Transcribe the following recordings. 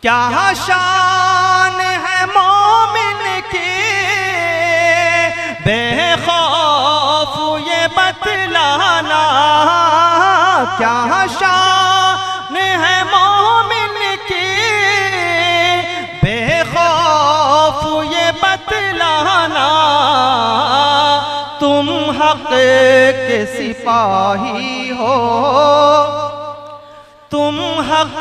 क्या शान है मोमिन की बेखौफ ये बतलाना, क्या शान है मोमिन की बेखौफ ये बतलाना। तुम हक़ के सिपाही हो, तुम हक़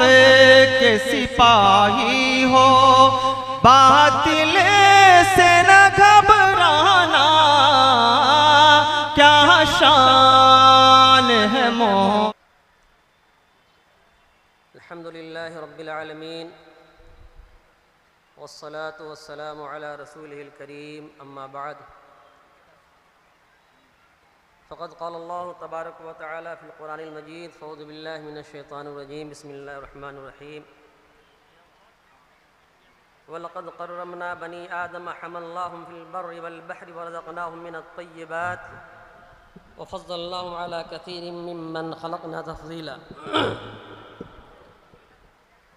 के सिपाही हो, बातिल से न घबराना। क्या शान है मोह। अल्हम्दुलिल्लाहि रब्बिल आलमीन वस्सलातु वस्सलामु अला रसूलिहिल करीम, अम्मा बाद। फ़क़द क़ाल अल्लाहु तबारक व तआला फ़िल क़ुरआनिल मजीद, फ़अऊज़ु बिल्लाहि मिनश शैतानिर रजीम, बिस्मिल्लाहिर रहमानिर रहीम। वलक़द कर्रमना बनी आदम हमलनाहुम फ़िल बर्रि वल बहरि वरज़क़नाहुम मिनत तय्यिबात वफ़ज़्ज़लनाहुम अला कसीरिम मिम्मन ख़लक़ना तफ़ज़ीला।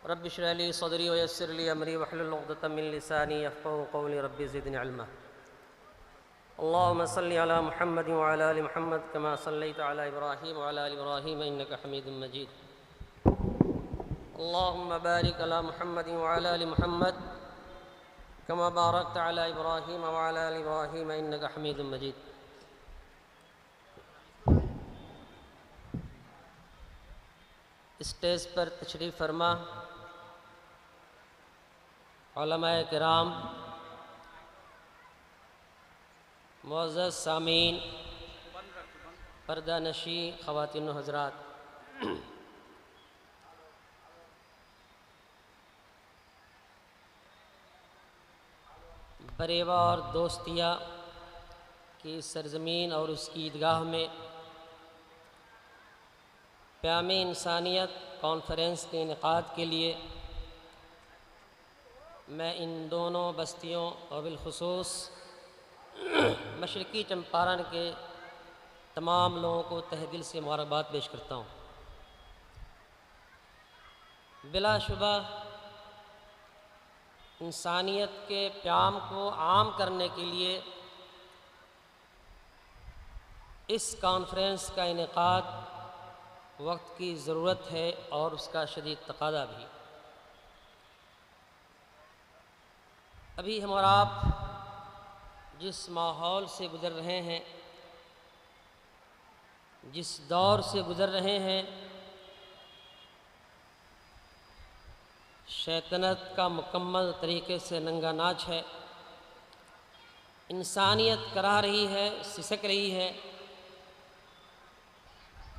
रब्बि इश्रह ली सदरी व यस्सिर ली अमरी वहलुल उक़दतम मिन लिसानी यफ़क़हू क़ौली, रब्बि ज़िदनी इल्मा। अल्लाहुम्मा सल्लि अला मुहम्मद व अला आलि मुहम्मद कमा सल्लैता अला इब्राहीम व अला आलि इब्राहीम इन्नका हमीदुम मजीद। अल्लाहुम्मा बारिक अला मुहम्मद व अला आलि मुहम्मद कमा बारकता अला इब्राहीम व अला आलि इब्राहीम इन्नका हमीदुम मजीद। स्टेज पर तशरीफ़ फरमा उलमाए किराम, मुअज़्ज़ज़ सामीन, पर्दा नशी ख़वातीन व हज़रात, बरेवा और दोस्तिया की सरज़मीन और उसकी ईदगाह में प्यामे इंसानियत कॉन्फ्रेंस के इनेकाद के लिए मैं इन दोनों बस्तियों और बिलखुसूस मशरक़ी चंपारण के तमाम लोगों को तहे दिल से मुबारकबाद पेश करता हूँ। बिलाशुबा इंसानियत के प्याम को आम करने के लिए इस कॉन्फ्रेंस का इनेकाद वक्त की ज़रूरत है और उसका शदीद तकाज़ा भी। अभी हम और आप जिस माहौल से गुज़र रहे हैं, जिस दौर से गुज़र रहे हैं, शैतानत का मुकम्मल तरीके से नंगा नाच है। इंसानियत करा रही है, सिसक रही है।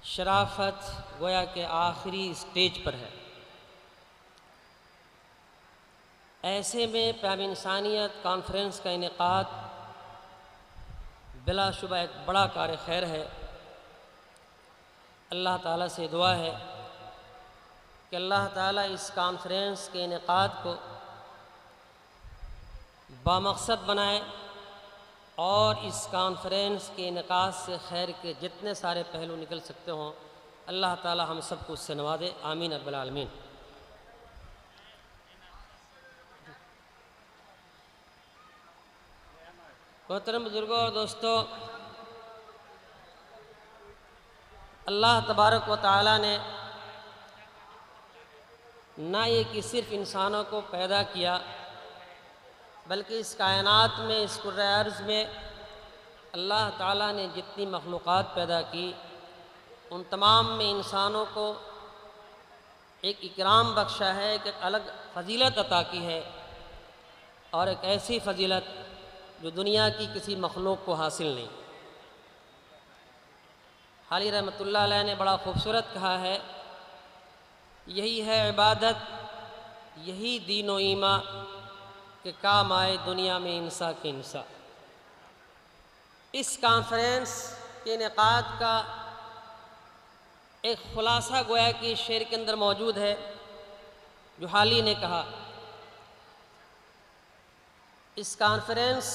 शराफत गोया के आखिरी स्टेज पर है। ऐसे में प्याम इंसानियत कॉन्फ्रेंस का इनेकाद बिलाशुबा एक बड़ा कार्य खैर है। अल्लाह ताला से दुआ है कि अल्लाह ताला इस कॉन्फ्रेंस के इनेकाद को बामक़सद बनाए और इस कॉन्फ्रेंस के इनेकाद से खैर के जितने सारे पहलू निकल सकते हों, अल्लाह ताला हम सबको उससे नवाज़े, आमीन रब्बिल आलमीन। मोहतरम बुज़ुर्गों और दोस्तों, अल्लाह तबारक व तआला ने ना ये कि सिर्फ़ इंसानों को पैदा किया, बल्कि इस कायनात में, इस कुर्रे अर्ज़ में अल्लाह ताला ने जितनी मखलूक़ात पैदा की, उन तमाम में इंसानों को एक इकराम बख्शा है, एक अलग फ़जीलत अता की है, और एक ऐसी फ़जीलत जो दुनिया की किसी मखलूक को हासिल नहीं। हाली रहमतुल्लाह अलैह ने बड़ा खूबसूरत कहा है, यही है इबादत, यही दीन व ईमा के काम आए दुनिया में इंसा के इंसा। इस कॉन्फ्रेंस के इनेकाद का एक ख़ुलासा गोया कि शेर के अंदर मौजूद है, जो हाली ने कहा। इस कॉन्फ्रेंस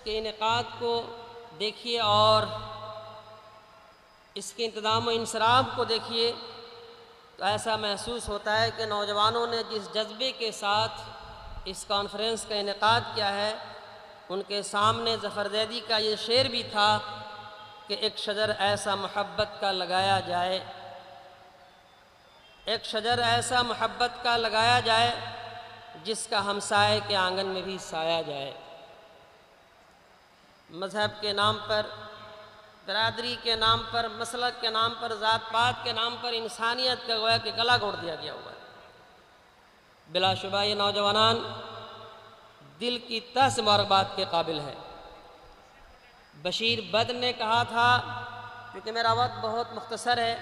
के इनेकाद को देखिए और इसके इंतज़ाम व इंसराफ को देखिए तो ऐसा महसूस होता है कि नौजवानों ने जिस जज्बे के साथ इस कॉन्फ्रेंस का इनेकाद किया है, उनके सामने ज़फ़र ज़ैदी का ये शेर भी था कि एक शजर ऐसा मोहब्बत का लगाया जाए, एक शजर ऐसा मोहब्बत का लगाया जाए जिसका हमसाए के आंगन में भी साया जाए। मज़हब के नाम पर, बरादरी के नाम पर, मसलक के नाम पर, ज़ात पात के नाम पर इंसानियत का गोया कि गला घोट दिया गया हुआ है। बिलाशुबा ये नौजवान दिल की तह से मुबारकबाद के काबिल है। बशीर बद ने कहा था, क्योंकि मेरा वक्त बहुत मुख्तसर है,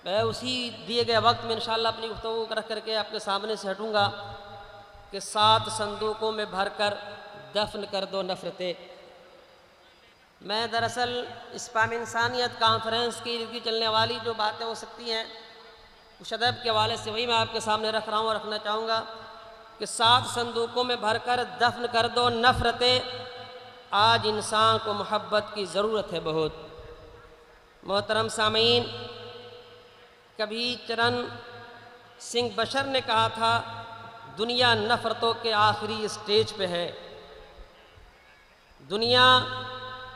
मैं उसी दिए गए वक्त में इंशाअल्लाह अपनी गुफ्तगू रख करके आपके सामने से हटूँगा कि 7 संदूकों में भरकर दफन कर दो नफ़रतें। मैं दरअसल इस पाम इंसानियत कॉन्फ्रेंस की चलने वाली जो बातें हो सकती हैं उस अदब के हवाले से वही मैं आपके सामने रख रहा हूँ और रखना चाहूँगा कि 7 संदूकों में भरकर दफन कर दो नफ़रतें। आज इंसान को मोहब्बत की ज़रूरत है बहुत। मोहतरम सामीन, कभी चरण सिंह बशर ने कहा था, दुनिया नफ़रतों के आखिरी स्टेज पे है। दुनिया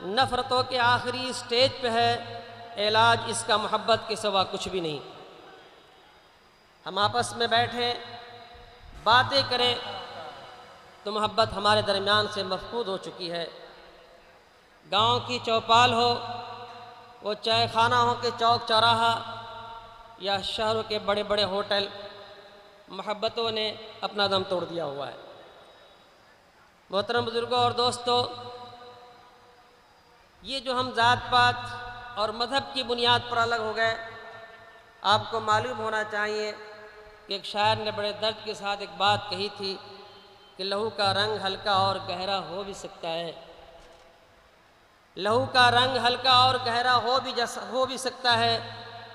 नफ़रतों के आखिरी स्टेज पे है, इलाज इसका मोहब्बत के सिवा कुछ भी नहीं। हम आपस में बैठें, बातें करें तो मोहब्बत हमारे दरमियान से मफकूद हो चुकी है। गांव की चौपाल हो, वो चाय खाना हो के चौक चौराहा, या शहरों के बड़े बड़े होटल, मोहब्बतों ने अपना दम तोड़ दिया हुआ है। मोहतरम बुजुर्गों और दोस्तों, ये जो हम ज़ात पात और मज़हब की बुनियाद पर अलग हो गए, आपको मालूम होना चाहिए कि एक शायर ने बड़े दर्द के साथ एक बात कही थी कि लहू का रंग हल्का और गहरा हो भी सकता है, लहू का रंग हल्का और गहरा हो भी सकता है,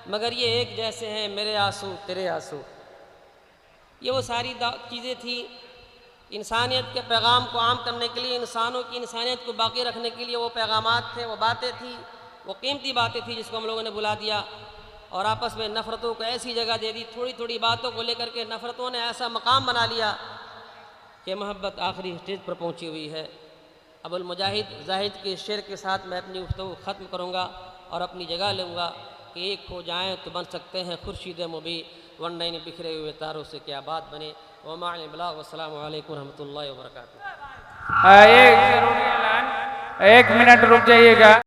मगर ये एक जैसे हैं मेरे आंसू तेरे आंसू। ये वो सारी चीज़ें थी इंसानियत के पैगाम को आम करने के लिए, इंसानों की इंसानियत को बाकी रखने के लिए वो पैगामात थे, वो बातें थी, वो कीमती बातें थी जिसको हम लोगों ने भुला दिया और आपस में नफ़रतों को ऐसी जगह दे दी। थोड़ी थोड़ी बातों को लेकर के नफ़रतों ने ऐसा मकाम बना लिया कि मोहब्बत आखिरी स्टेज पर पहुंची हुई है। अबुल मुजाहिद जाहिद के शेर के साथ मैं अपनी गुफ्तगू ख़त्म करूँगा और अपनी जगह लूँगा कि एक हो जाएँ तो बन सकते हैं खुर्शीद मुबी, वरना इन बिखरे हुए तारों से क्या बात बने। वमाल बलाग, वस्सलामु अलैकुम रहमतुल्लाहि व बरकातुहू। एक मिनट रुक जाइएगा।